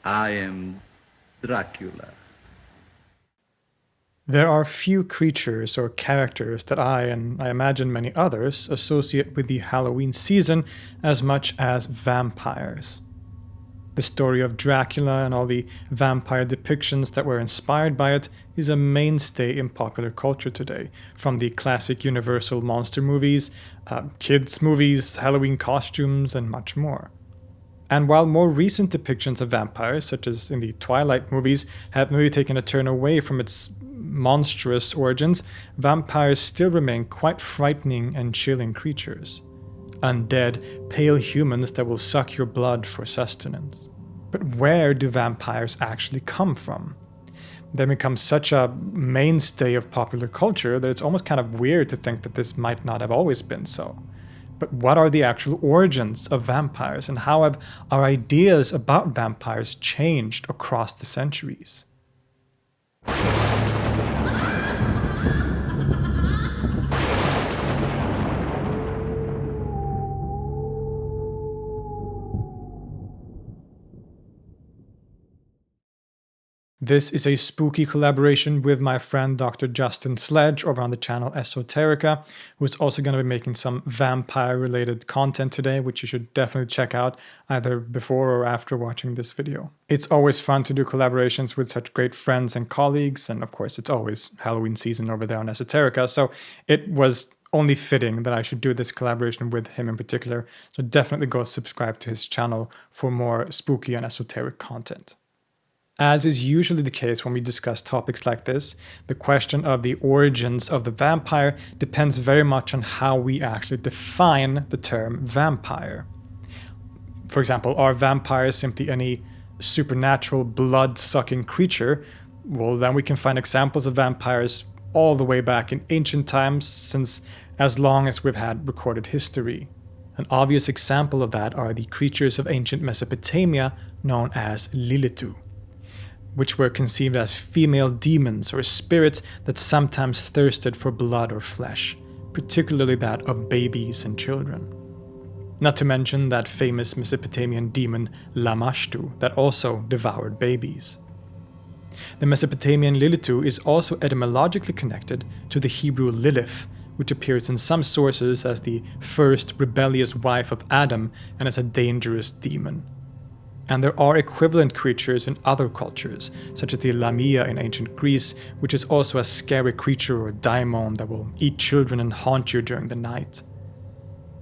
I am Dracula. There are few creatures or characters that I, and I imagine many others, associate with the Halloween season as much as vampires. The story of Dracula and all the vampire depictions that were inspired by it is a mainstay in popular culture today, from the classic Universal monster movies, kids' movies, Halloween costumes, and much more. And while more recent depictions of vampires, such as in the Twilight movies, have maybe taken a turn away from its monstrous origins, vampires still remain quite frightening and chilling creatures. Undead, pale humans that will suck your blood for sustenance. But where do vampires actually come from? They become such a mainstay of popular culture that it's almost kind of weird to think that this might not have always been so. But what are the actual origins of vampires, and how have our ideas about vampires changed across the centuries? This is a spooky collaboration with my friend Dr. Justin Sledge over on the channel Esoterica, who is also going to be making some vampire-related content today, which you should definitely check out either before or after watching this video. It's always fun to do collaborations with such great friends and colleagues, and of course it's always Halloween season over there on Esoterica, so it was only fitting that I should do this collaboration with him in particular, so definitely go subscribe to his channel for more spooky and esoteric content. As is usually the case when we discuss topics like this, the question of the origins of the vampire depends very much on how we actually define the term vampire. For example, are vampires simply any supernatural blood-sucking creature? Well, then we can find examples of vampires all the way back in ancient times, since as long as we've had recorded history. An obvious example of that are the creatures of ancient Mesopotamia known as Lilitu, which were conceived as female demons or spirits that sometimes thirsted for blood or flesh, particularly that of babies and children. Not to mention that famous Mesopotamian demon Lamashtu that also devoured babies. The Mesopotamian Lilitu is also etymologically connected to the Hebrew Lilith, which appears in some sources as the first rebellious wife of Adam and as a dangerous demon. And there are equivalent creatures in other cultures, such as the Lamia in ancient Greece, which is also a scary creature or daimon that will eat children and haunt you during the night.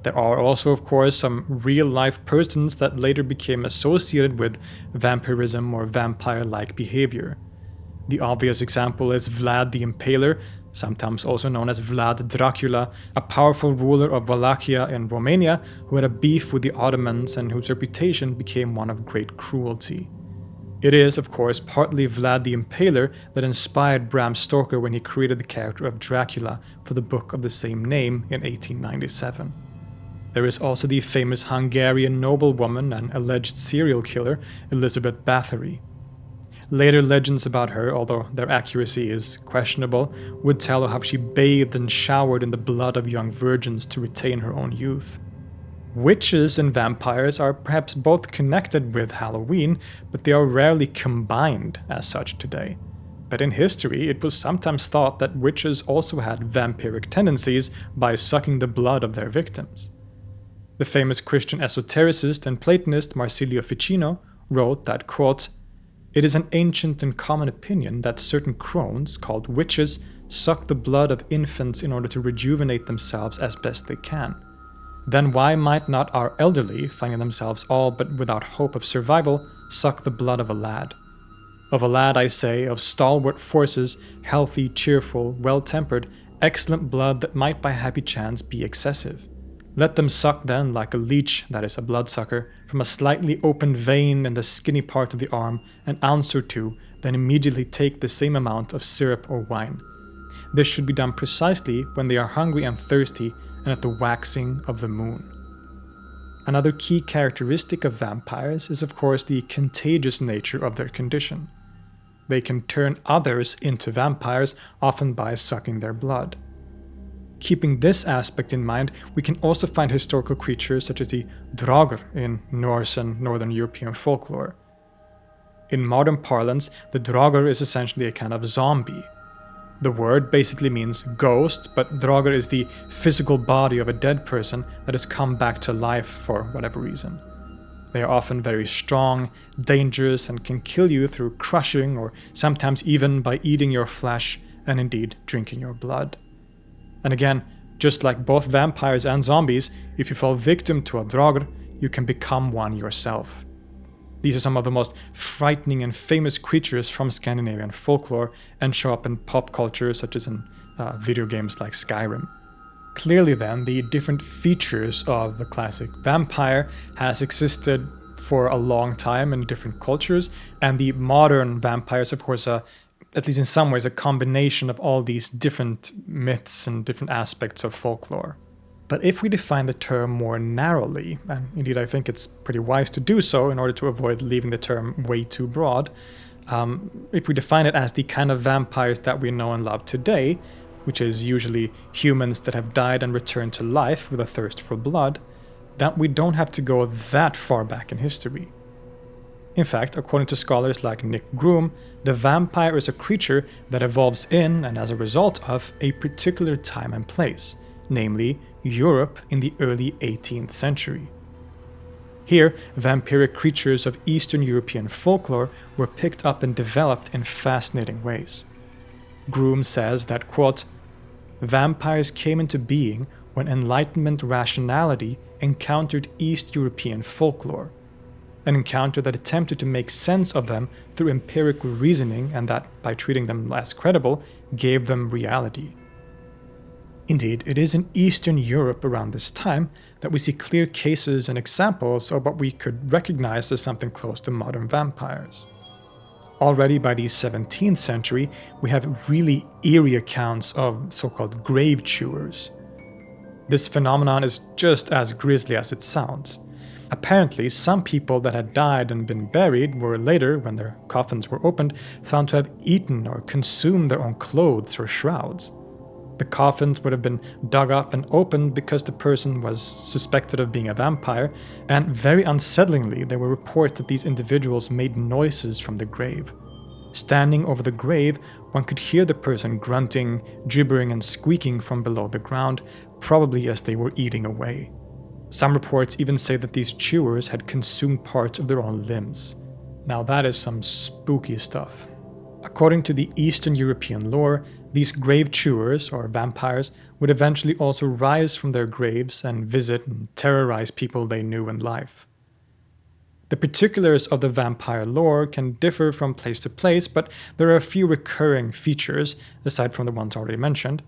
There are also, of course, some real-life persons that later became associated with vampirism or vampire-like behavior. The obvious example is Vlad the Impaler, sometimes also known as Vlad Dracula, a powerful ruler of Wallachia in Romania who had a beef with the Ottomans and whose reputation became one of great cruelty. It is, of course, partly Vlad the Impaler that inspired Bram Stoker when he created the character of Dracula for the book of the same name in 1897. There is also the famous Hungarian noblewoman and alleged serial killer Elizabeth Bathory. Later legends about her, although their accuracy is questionable, would tell how she bathed and showered in the blood of young virgins to retain her own youth. Witches and vampires are perhaps both connected with Halloween, but they are rarely combined as such today. But in history, it was sometimes thought that witches also had vampiric tendencies by sucking the blood of their victims. The famous Christian esotericist and Platonist Marsilio Ficino wrote that, quote, "It is an ancient and common opinion that certain crones, called witches, suck the blood of infants in order to rejuvenate themselves as best they can. Then why might not our elderly, finding themselves all but without hope of survival, suck the blood of a lad? Of a lad, I say, of stalwart forces, healthy, cheerful, well-tempered, excellent blood that might by happy chance be excessive. Let them suck then like a leech, that is a bloodsucker, from a slightly open vein in the skinny part of the arm, an ounce or two, then immediately take the same amount of syrup or wine. This should be done precisely when they are hungry and thirsty and at the waxing of the moon." Another key characteristic of vampires is of course the contagious nature of their condition. They can turn others into vampires, often by sucking their blood. Keeping this aspect in mind, we can also find historical creatures such as the draugr in Norse and Northern European folklore. In modern parlance, the draugr is essentially a kind of zombie. The word basically means ghost, but draugr is the physical body of a dead person that has come back to life for whatever reason. They are often very strong, dangerous, and can kill you through crushing or sometimes even by eating your flesh and indeed drinking your blood. And again, just like both vampires and zombies, if you fall victim to a draugr, you can become one yourself. These are some of the most frightening and famous creatures from Scandinavian folklore and show up in pop culture such as in video games like Skyrim. Clearly then, the different features of the classic vampire has existed for a long time in different cultures, and the modern vampire is of course at least in some ways a combination of all these different myths and different aspects of folklore. But if we define the term more narrowly, and indeed I think it's pretty wise to do so in order to avoid leaving the term way too broad, if we define it as the kind of vampires that we know and love today, which is usually humans that have died and returned to life with a thirst for blood, then we don't have to go that far back in history. In fact, according to scholars like Nick Groom, the vampire is a creature that evolves in and as a result of a particular time and place, namely Europe in the early 18th century. Here, vampiric creatures of Eastern European folklore were picked up and developed in fascinating ways. Groom says that, quote, "Vampires came into being when Enlightenment rationality encountered East European folklore, an encounter that attempted to make sense of them through empirical reasoning and that, by treating them as credible, gave them reality." Indeed, it is in Eastern Europe around this time that we see clear cases and examples of what we could recognize as something close to modern vampires. Already by the 17th century, we have really eerie accounts of so-called grave chewers. This phenomenon is just as grisly as it sounds. Apparently, some people that had died and been buried were later, when their coffins were opened, found to have eaten or consumed their own clothes or shrouds. The coffins would have been dug up and opened because the person was suspected of being a vampire, and very unsettlingly, there were reports that these individuals made noises from the grave. Standing over the grave, one could hear the person grunting, gibbering, and squeaking from below the ground, probably as they were eating away. Some reports even say that these chewers had consumed parts of their own limbs. Now that is some spooky stuff. According to the Eastern European lore, these grave chewers, or vampires, would eventually also rise from their graves and visit and terrorize people they knew in life. The particulars of the vampire lore can differ from place to place, but there are a few recurring features, aside from the ones already mentioned.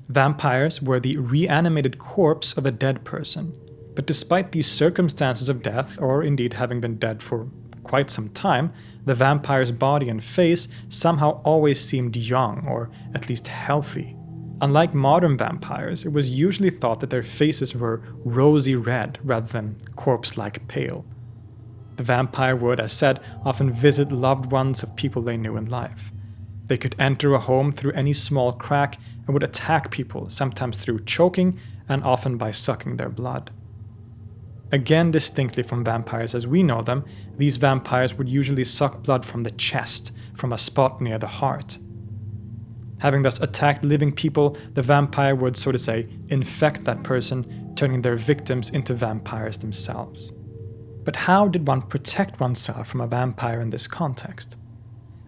Vampires were the reanimated corpse of a dead person, but despite these circumstances of death, or indeed having been dead for quite some time, the vampire's body and face somehow always seemed young, or at least healthy. Unlike modern vampires, it was usually thought that their faces were rosy red rather than corpse-like pale. The vampire would, as said, often visit loved ones of people they knew in life. They could enter a home through any small crack and would attack people, sometimes through choking and often by sucking their blood. Again, distinctly from vampires as we know them, these vampires would usually suck blood from the chest, from a spot near the heart. Having thus attacked living people, the vampire would, so to say, infect that person, turning their victims into vampires themselves. But how did one protect oneself from a vampire in this context?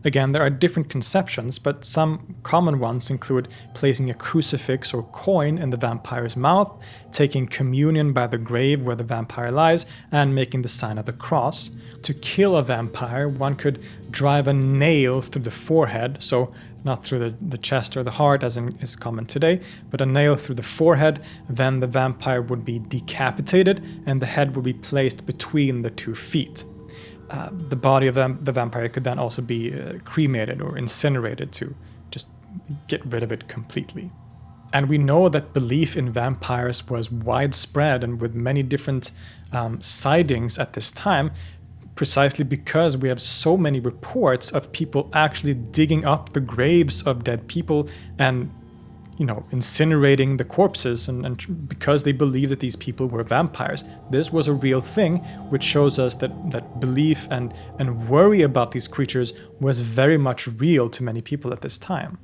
Again, there are different conceptions, but some common ones include placing a crucifix or coin in the vampire's mouth, taking communion by the grave where the vampire lies, and making the sign of the cross. To kill a vampire, one could drive a nail through the forehead, so not through the chest or the heart as is common today, but a nail through the forehead. Then the vampire would be decapitated, and the head would be placed between the 2 feet. The body of the vampire could then also be cremated or incinerated to just get rid of it completely. And we know that belief in vampires was widespread and with many different sightings at this time, precisely because we have so many reports of people actually digging up the graves of dead people and incinerating the corpses, and because they believed that these people were vampires. This was a real thing, which shows us that belief and worry about these creatures was very much real to many people at this time.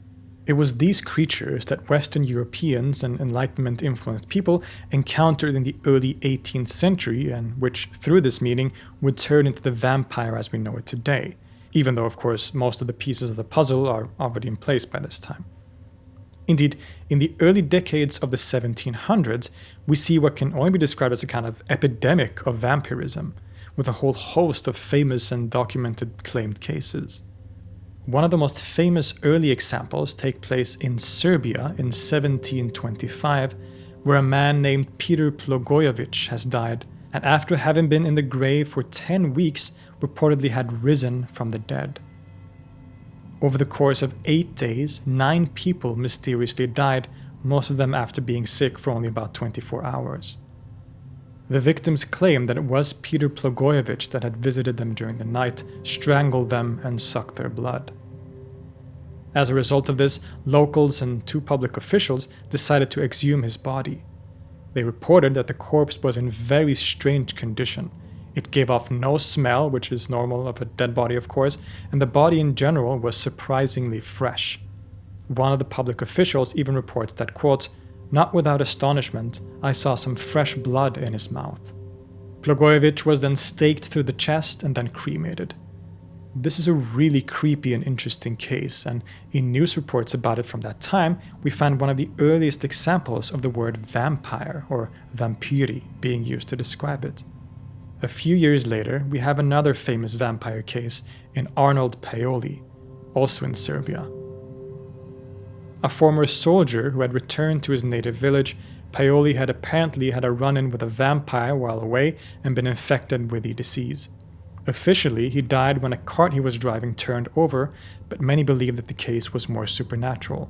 It was these creatures that Western Europeans and Enlightenment influenced people encountered in the early 18th century, and which, through this meeting, would turn into the vampire as we know it today, even though, of course, most of the pieces of the puzzle are already in place by this time. Indeed, in the early decades of the 1700s, we see what can only be described as a kind of epidemic of vampirism, with a whole host of famous and documented claimed cases. One of the most famous early examples take place in Serbia in 1725, where a man named Peter Plogojowitz has died, and after having been in the grave for 10 weeks, reportedly had risen from the dead. Over the course of 8 days, 9 people mysteriously died, most of them after being sick for only about 24 hours. The victims claimed that it was Peter Plogojowitz that had visited them during the night, strangled them, and sucked their blood. As a result of this, locals and 2 public officials decided to exhume his body. They reported that the corpse was in very strange condition. It gave off no smell, which is normal of a dead body, of course, and the body in general was surprisingly fresh. One of the public officials even reports that, quote, "Not without astonishment, I saw some fresh blood in his mouth." Plogojowicz was then staked through the chest and then cremated. This is a really creepy and interesting case, and in news reports about it from that time, we find one of the earliest examples of the word vampire, or vampyri, being used to describe it. A few years later, we have another famous vampire case in Arnold Paole, also in Serbia. A former soldier who had returned to his native village, Paole had apparently had a run-in with a vampire while away and been infected with the disease. Officially, he died when a cart he was driving turned over, but many believe that the case was more supernatural.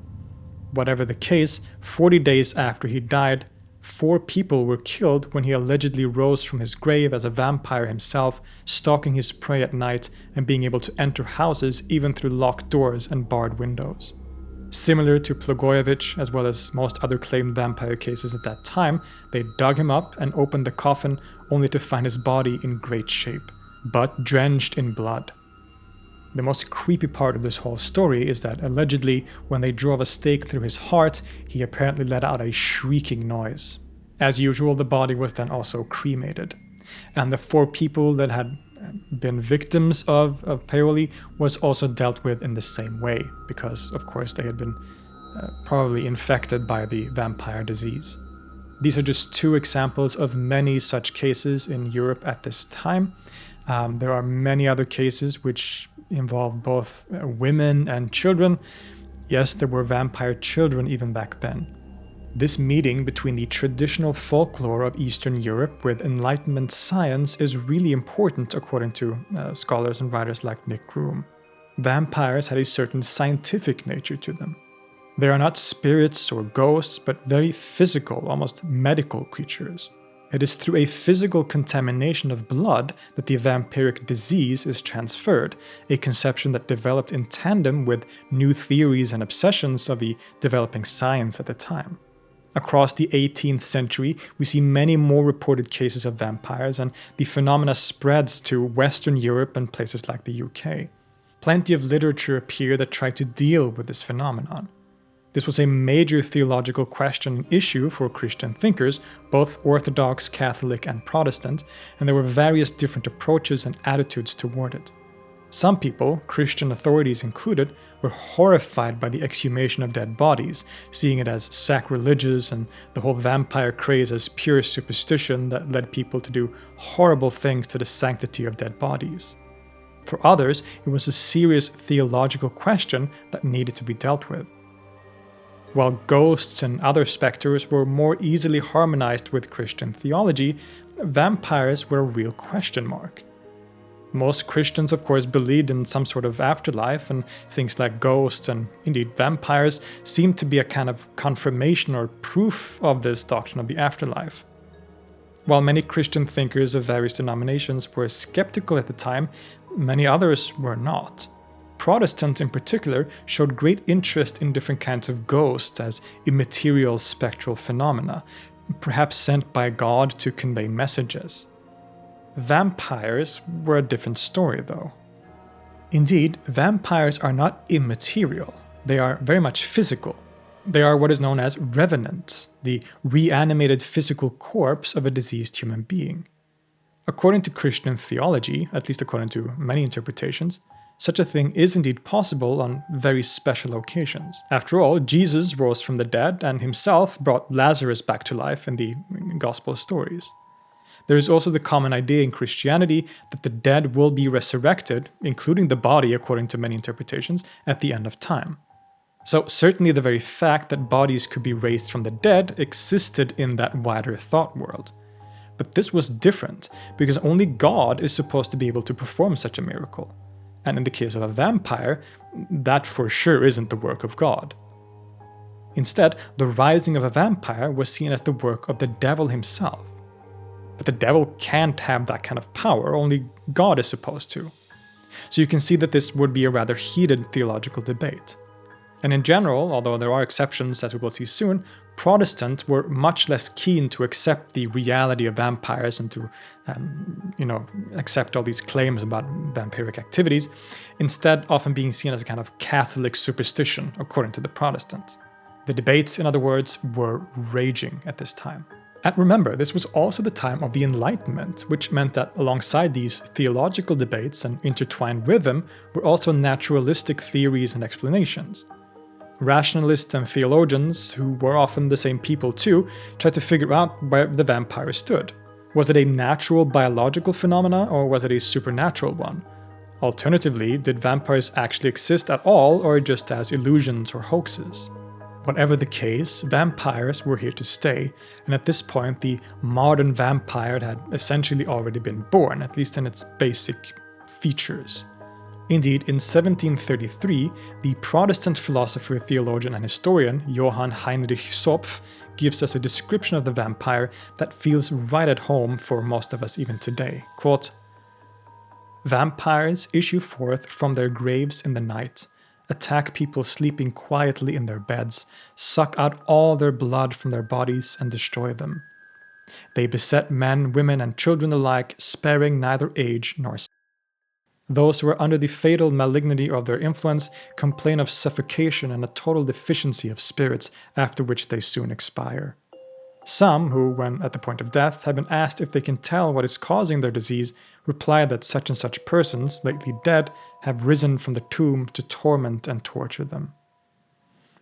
Whatever the case, 40 days after he died, 4 people were killed when he allegedly rose from his grave as a vampire himself, stalking his prey at night and being able to enter houses even through locked doors and barred windows. Similar to Plogojowicz, as well as most other claimed vampire cases at that time, they dug him up and opened the coffin only to find his body in great shape, but drenched in blood. The most creepy part of this whole story is that allegedly, when they drove a stake through his heart, he apparently let out a shrieking noise. As usual, the body was then also cremated. And the 4 people that had been victims of Paole was also dealt with in the same way, because, of course, they had been probably infected by the vampire disease. These are just 2 examples of many such cases in Europe at this time. There are many other cases which involve both women and children. Yes, there were vampire children even back then. This meeting between the traditional folklore of Eastern Europe with Enlightenment science is really important according to scholars and writers like Nick Groom. Vampires had a certain scientific nature to them. They are not spirits or ghosts, but very physical, almost medical creatures. It is through a physical contamination of blood that the vampiric disease is transferred, a conception that developed in tandem with new theories and obsessions of the developing science at the time. Across the 18th century, we see many more reported cases of vampires, and the phenomena spreads to Western Europe and places like the UK. Plenty of literature appeared that tried to deal with this phenomenon. This was a major theological question and issue for Christian thinkers, both Orthodox, Catholic, and Protestant, and there were various different approaches and attitudes toward it. Some people, Christian authorities included, were horrified by the exhumation of dead bodies, seeing it as sacrilegious and the whole vampire craze as pure superstition that led people to do horrible things to the sanctity of dead bodies. For others, it was a serious theological question that needed to be dealt with. While ghosts and other specters were more easily harmonized with Christian theology, vampires were a real question mark. Most Christians, of course, believed in some sort of afterlife, and things like ghosts and indeed vampires seemed to be a kind of confirmation or proof of this doctrine of the afterlife. While many Christian thinkers of various denominations were skeptical at the time, many others were not. Protestants in particular showed great interest in different kinds of ghosts as immaterial spectral phenomena, perhaps sent by God to convey messages. Vampires were a different story, though. Indeed, vampires are not immaterial. They are very much physical. They are what is known as revenants, the reanimated physical corpse of a diseased human being. According to Christian theology, at least according to many interpretations, such a thing is indeed possible on very special occasions. After all, Jesus rose from the dead and himself brought Lazarus back to life in the Gospel stories. There is also the common idea in Christianity that the dead will be resurrected, including the body according to many interpretations, at the end of time. So certainly the very fact that bodies could be raised from the dead existed in that wider thought world. But this was different, because only God is supposed to be able to perform such a miracle. And in the case of a vampire, that for sure isn't the work of God. Instead, the rising of a vampire was seen as the work of the devil himself. But the devil can't have that kind of power, only God is supposed to. So you can see that this would be a rather heated theological debate. And in general, although there are exceptions as we will see soon, Protestants were much less keen to accept the reality of vampires and to accept all these claims about vampiric activities, instead often being seen as a kind of Catholic superstition, according to the Protestants. The debates, in other words, were raging at this time. And remember, this was also the time of the Enlightenment, which meant that alongside these theological debates and intertwined with them were also naturalistic theories and explanations. Rationalists and theologians, who were often the same people too, tried to figure out where the vampire stood. Was it a natural biological phenomena, or was it a supernatural one? Alternatively, did vampires actually exist at all, or just as illusions or hoaxes? Whatever the case, vampires were here to stay, and at this point the modern vampire had essentially already been born, at least in its basic features. Indeed, in 1733, the Protestant philosopher, theologian, and historian Johann Heinrich Zopf gives us a description of the vampire that feels right at home for most of us even today. Quote, "Vampires issue forth from their graves in the night, attack people sleeping quietly in their beds, suck out all their blood from their bodies, and destroy them. They beset men, women, and children alike, sparing neither age nor sex. Those who are under the fatal malignity of their influence complain of suffocation and a total deficiency of spirits, after which they soon expire. Some who, when at the point of death, have been asked if they can tell what is causing their disease, reply that such and such persons, lately dead, have risen from the tomb to torment and torture them."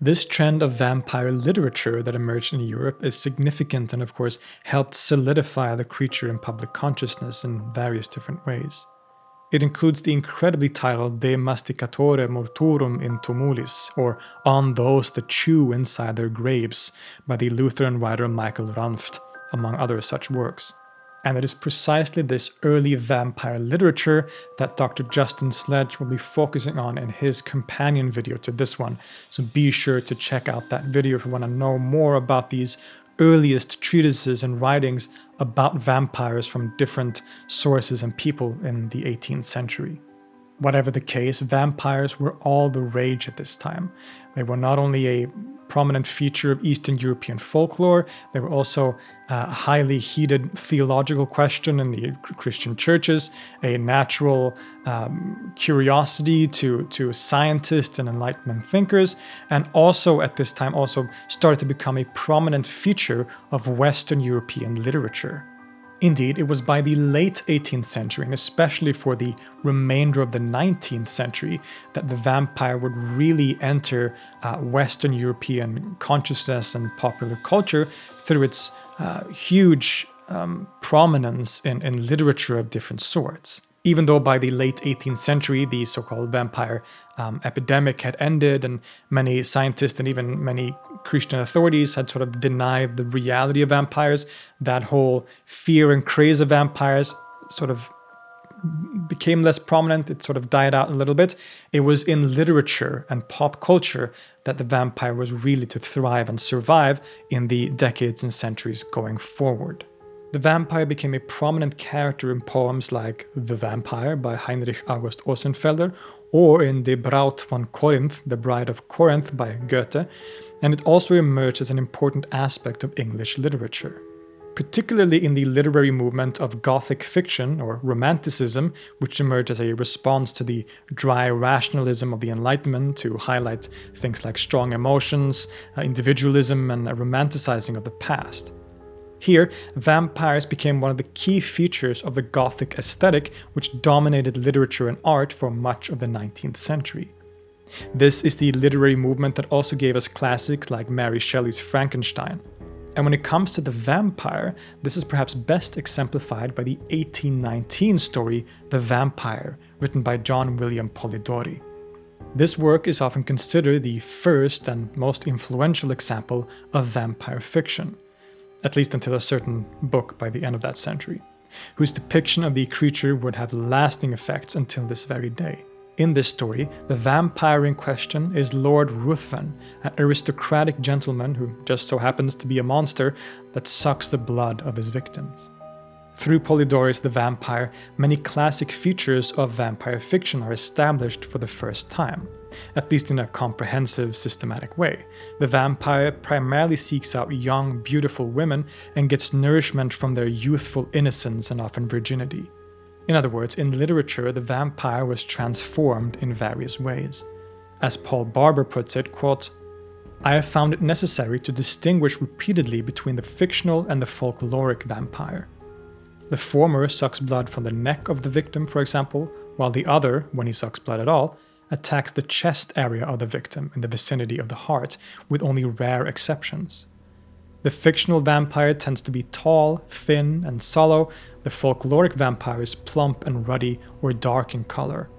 This trend of vampire literature that emerged in Europe is significant and of course helped solidify the creature in public consciousness in various different ways. It includes the incredibly titled De Masticatore Mortuorum in Tumulis, or On Those That Chew Inside Their Graves, by the Lutheran writer Michael Ranft, among other such works. And it is precisely this early vampire literature that Dr. Justin Sledge will be focusing on in his companion video to this one, so be sure to check out that video if you want to know more about these earliest treatises and writings about vampires from different sources and people in the 18th century. Whatever the case, vampires were all the rage at this time. They were not only a prominent feature of Eastern European folklore, they were also a highly heated theological question in the Christian churches, a natural curiosity to scientists and Enlightenment thinkers, and also at this time also started to become a prominent feature of Western European literature. Indeed, it was by the late 18th century, and especially for the remainder of the 19th century, that the vampire would really enter Western European consciousness and popular culture through its huge prominence in literature of different sorts. Even though by the late 18th century, the so-called vampire epidemic had ended, and many scientists and even many Christian authorities had sort of denied the reality of vampires, that whole fear and craze of vampires sort of became less prominent. It sort of died out a little bit. It was in literature and pop culture that the vampire was really to thrive and survive in the decades and centuries going forward. The vampire became a prominent character in poems like The Vampire by Heinrich August Ossenfelder, or in Die Braut von Korinth, The Bride of Corinth by Goethe, and it also emerged as an important aspect of English literature. Particularly in the literary movement of Gothic fiction or Romanticism, which emerged as a response to the dry rationalism of the Enlightenment to highlight things like strong emotions, individualism, and a romanticizing of the past. Here, vampires became one of the key features of the Gothic aesthetic, which dominated literature and art for much of the 19th century. This is the literary movement that also gave us classics like Mary Shelley's Frankenstein. And when it comes to the vampire, this is perhaps best exemplified by the 1819 story The Vampire, written by John William Polidori. This work is often considered the first and most influential example of vampire fiction, at least until a certain book by the end of that century, whose depiction of the creature would have lasting effects until this very day. In this story, the vampire in question is Lord Ruthven, an aristocratic gentleman who just so happens to be a monster that sucks the blood of his victims. Through Polidori's The Vampire, many classic features of vampire fiction are established for the first time, at least in a comprehensive, systematic way. The vampire primarily seeks out young, beautiful women and gets nourishment from their youthful innocence and often virginity. In other words, in literature, the vampire was transformed in various ways. As Paul Barber puts it, quote, "I have found it necessary to distinguish repeatedly between the fictional and the folkloric vampire. The former sucks blood from the neck of the victim, for example, while the other, when he sucks blood at all, attacks the chest area of the victim in the vicinity of the heart, with only rare exceptions. The fictional vampire tends to be tall, thin, and sallow. The folkloric vampire is plump and ruddy or dark in color.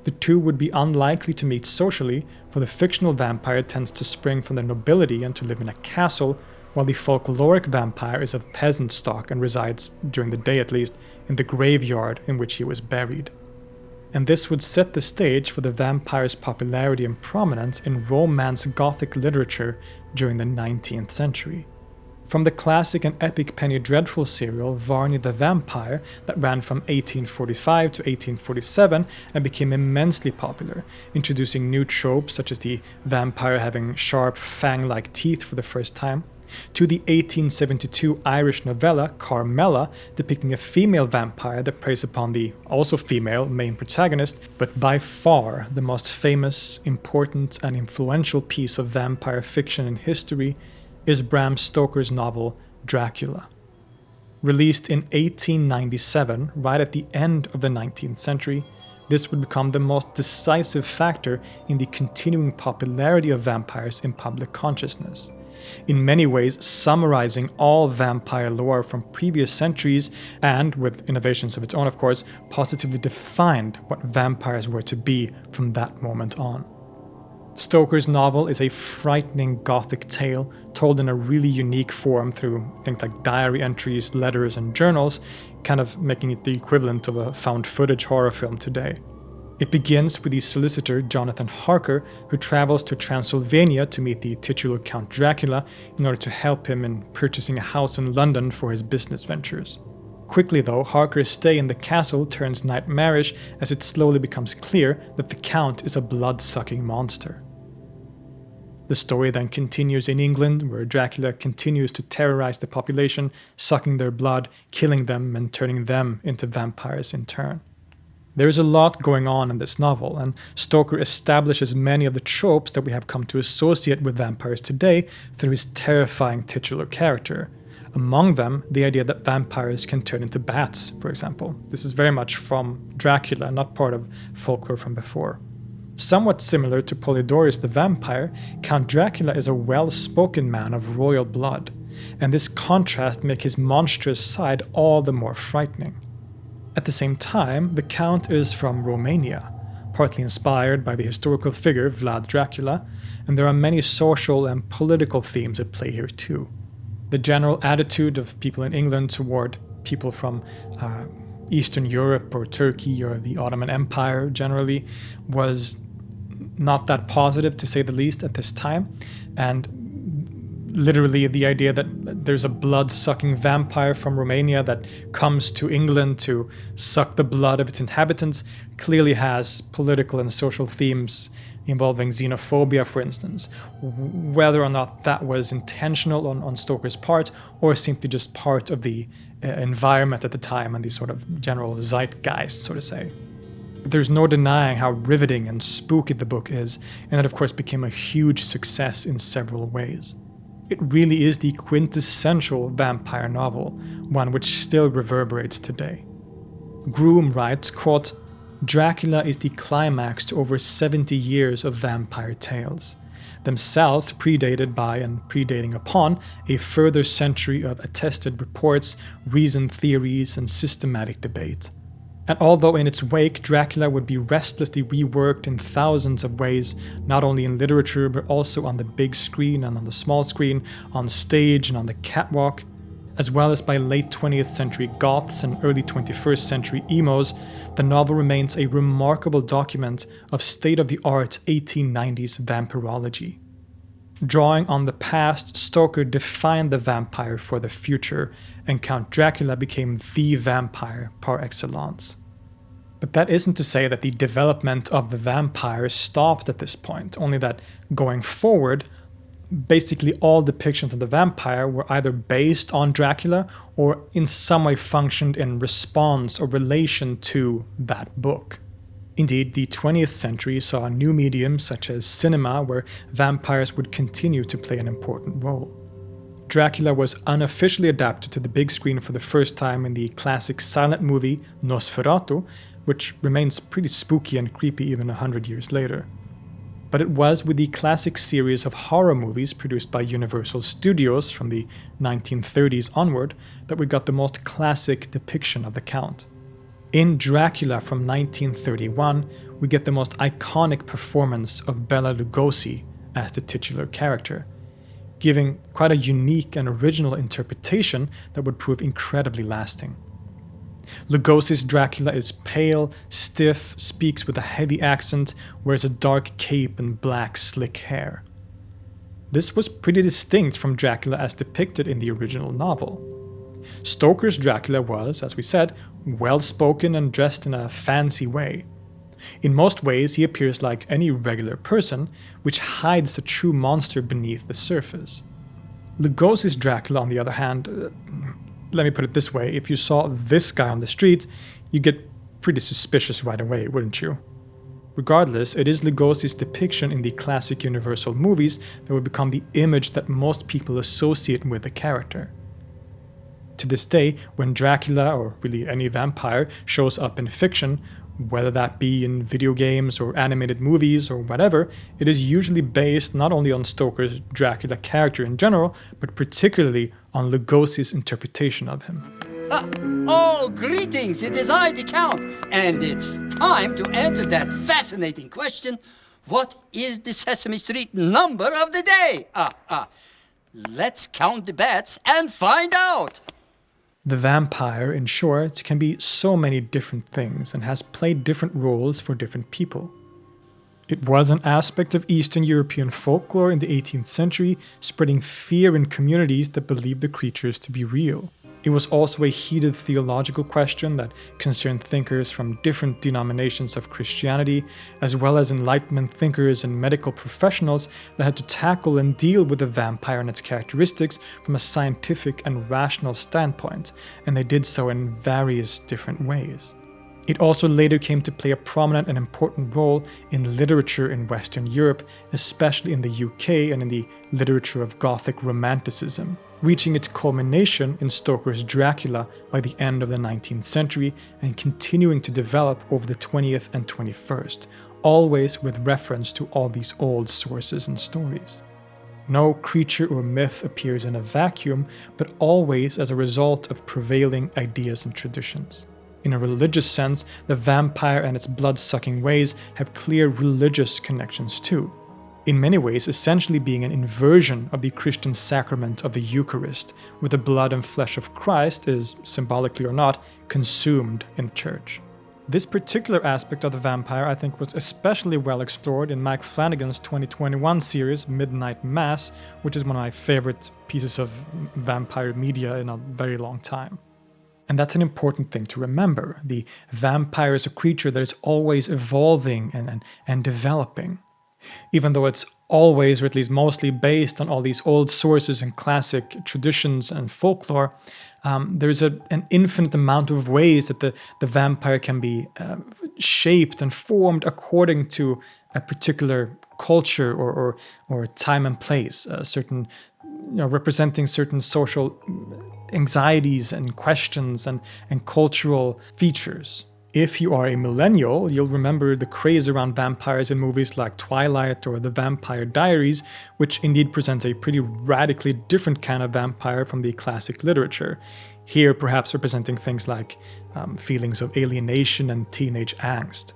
The two would be unlikely to meet socially, for the fictional vampire tends to spring from the nobility and to live in a castle, while the folkloric vampire is of peasant stock and resides, during the day at least, in the graveyard in which he was buried." And this would set the stage for the vampire's popularity and prominence in Romance Gothic literature during the 19th century. From the classic and epic Penny Dreadful serial Varney the Vampire that ran from 1845 to 1847 and became immensely popular, introducing new tropes such as the vampire having sharp fang-like teeth for the first time, to the 1872 Irish novella Carmela, depicting a female vampire that preys upon the also female main protagonist, but by far the most famous, important, and influential piece of vampire fiction in history is Bram Stoker's novel Dracula. Released in 1897, right at the end of the 19th century, this would become the most decisive factor in the continuing popularity of vampires in public consciousness, in many ways summarizing all vampire lore from previous centuries and, with innovations of its own of course, positively defined what vampires were to be from that moment on. Stoker's novel is a frightening gothic tale told in a really unique form through things like diary entries, letters, and journals, kind of making it the equivalent of a found footage horror film today. It begins with the solicitor Jonathan Harker, who travels to Transylvania to meet the titular Count Dracula in order to help him in purchasing a house in London for his business ventures. Quickly though, Harker's stay in the castle turns nightmarish as it slowly becomes clear that the Count is a blood-sucking monster. The story then continues in England, where Dracula continues to terrorize the population, sucking their blood, killing them, and turning them into vampires in turn. There is a lot going on in this novel, and Stoker establishes many of the tropes that we have come to associate with vampires today through his terrifying titular character. Among them, the idea that vampires can turn into bats, for example. This is very much from Dracula, not part of folklore from before. Somewhat similar to Polidori's The Vampire, Count Dracula is a well-spoken man of royal blood, and this contrast makes his monstrous side all the more frightening. At the same time, the Count is from Romania, partly inspired by the historical figure Vlad Dracula, and there are many social and political themes at play here too. The general attitude of people in England toward people from Eastern Europe or Turkey or the Ottoman Empire generally was not that positive, to say the least, at this time, and Literally, the idea that there's a blood-sucking vampire from Romania that comes to England to suck the blood of its inhabitants clearly has political and social themes involving xenophobia, for instance. Whether or not that was intentional on Stoker's part or simply just part of the environment at the time and the sort of general zeitgeist, so to say. But there's no denying how riveting and spooky the book is, and it of course became a huge success in several ways. It really is the quintessential vampire novel, one which still reverberates today. Groom writes, quote, "Dracula is the climax to over 70 years of vampire tales, themselves predated by and predating upon a further century of attested reports, reasoned theories, and systematic debate. And although in its wake Dracula would be restlessly reworked in thousands of ways, not only in literature but also on the big screen and on the small screen, on stage and on the catwalk, as well as by late 20th century goths and early 21st century emos, the novel remains a remarkable document of state-of-the-art 1890s vampirology. Drawing on the past, Stoker defined the vampire for the future, and Count Dracula became the vampire par excellence. But that isn't to say that the development of the vampire stopped at this point, only that going forward, basically all depictions of the vampire were either based on Dracula or in some way functioned in response or relation to that book. Indeed, the 20th century saw new mediums such as cinema where vampires would continue to play an important role. Dracula was unofficially adapted to the big screen for the first time in the classic silent movie Nosferatu, which remains pretty spooky and creepy even 100 years later. But it was with the classic series of horror movies produced by Universal Studios from the 1930s onward that we got the most classic depiction of the Count. In Dracula from 1931, we get the most iconic performance of Bela Lugosi as the titular character, giving quite a unique and original interpretation that would prove incredibly lasting. Lugosi's Dracula is pale, stiff, speaks with a heavy accent, wears a dark cape and black slick hair. This was pretty distinct from Dracula as depicted in the original novel. Stoker's Dracula was, as we said, well-spoken and dressed in a fancy way. In most ways, he appears like any regular person, which hides the true monster beneath the surface. Lugosi's Dracula, on the other hand, let me put it this way, if you saw this guy on the street, you'd get pretty suspicious right away, wouldn't you? Regardless, it is Lugosi's depiction in the classic Universal movies that would become the image that most people associate with the character. To this day, when Dracula, or really any vampire, shows up in fiction, whether that be in video games or animated movies or whatever, it is usually based not only on Stoker's Dracula character in general, but particularly on Lugosi's interpretation of him. Oh, greetings! It is I, the Count, and it's time to answer that fascinating question: what is the Sesame Street number of the day? Let's count the bats and find out! The vampire, in short, can be so many different things and has played different roles for different people. It was an aspect of Eastern European folklore in the 18th century, spreading fear in communities that believed the creatures to be real. It was also a heated theological question that concerned thinkers from different denominations of Christianity, as well as Enlightenment thinkers and medical professionals that had to tackle and deal with the vampire and its characteristics from a scientific and rational standpoint, and they did so in various different ways. It also later came to play a prominent and important role in literature in Western Europe, especially in the UK and in the literature of Gothic Romanticism, reaching its culmination in Stoker's Dracula by the end of the 19th century and continuing to develop over the 20th and 21st, always with reference to all these old sources and stories. No creature or myth appears in a vacuum, but always as a result of prevailing ideas and traditions. In a religious sense, the vampire and its blood-sucking ways have clear religious connections too, in many ways essentially being an inversion of the Christian sacrament of the Eucharist, where the blood and flesh of Christ is, symbolically or not, consumed in the church. This particular aspect of the vampire, I think, was especially well explored in Mike Flanagan's 2021 series, Midnight Mass, which is one of my favorite pieces of vampire media in a very long time. And that's an important thing to remember. The vampire is a creature that is always evolving and developing. Even though it's always, or at least mostly, based on all these old sources and classic traditions and folklore, there's an infinite amount of ways that the vampire can be shaped and formed according to a particular culture or time and place, certain, representing certain social anxieties and questions and cultural features. If you are a millennial, you'll remember the craze around vampires in movies like Twilight or The Vampire Diaries, which indeed presents a pretty radically different kind of vampire from the classic literature. Here perhaps representing things like feelings of alienation and teenage angst.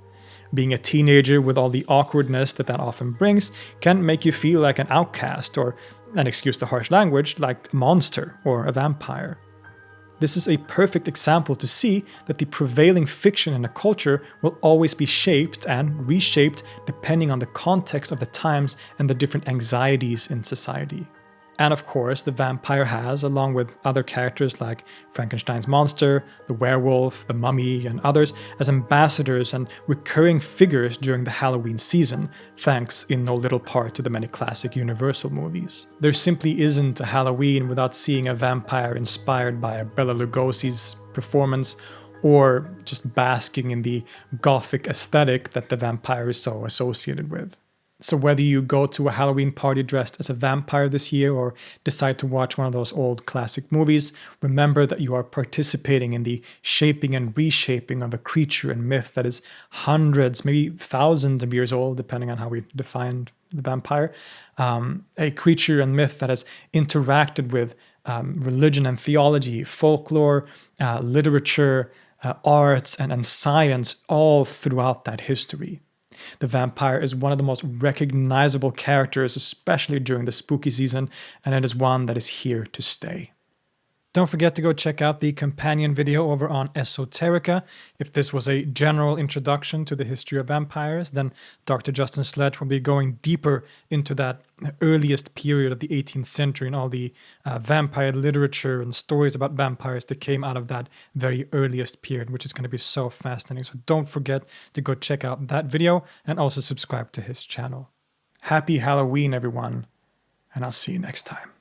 Being a teenager with all the awkwardness that often brings can make you feel like an outcast or, and excuse the harsh language, like a monster or a vampire. This is a perfect example to see that the prevailing fiction in a culture will always be shaped and reshaped depending on the context of the times and the different anxieties in society. And of course, the vampire has, along with other characters like Frankenstein's monster, the werewolf, the mummy, and others, as ambassadors and recurring figures during the Halloween season, thanks in no little part to the many classic Universal movies. There simply isn't a Halloween without seeing a vampire inspired by Bela Lugosi's performance, or just basking in the gothic aesthetic that the vampire is so associated with. So whether you go to a Halloween party dressed as a vampire this year or decide to watch one of those old classic movies, remember that you are participating in the shaping and reshaping of a creature and myth that is hundreds, maybe thousands of years old, depending on how we define the vampire. A creature and myth that has interacted with religion and theology, folklore, literature, arts, and science all throughout that history. The vampire is one of the most recognizable characters, especially during the spooky season, and it is one that is here to stay. Don't forget to go check out the companion video over on Esoterica. If this was a general introduction to the history of vampires, then Dr. Justin Sledge will be going deeper into that earliest period of the 18th century and all the vampire literature and stories about vampires that came out of that very earliest period, which is going to be so fascinating. So don't forget to go check out that video and also subscribe to his channel. Happy Halloween, everyone, and I'll see you next time.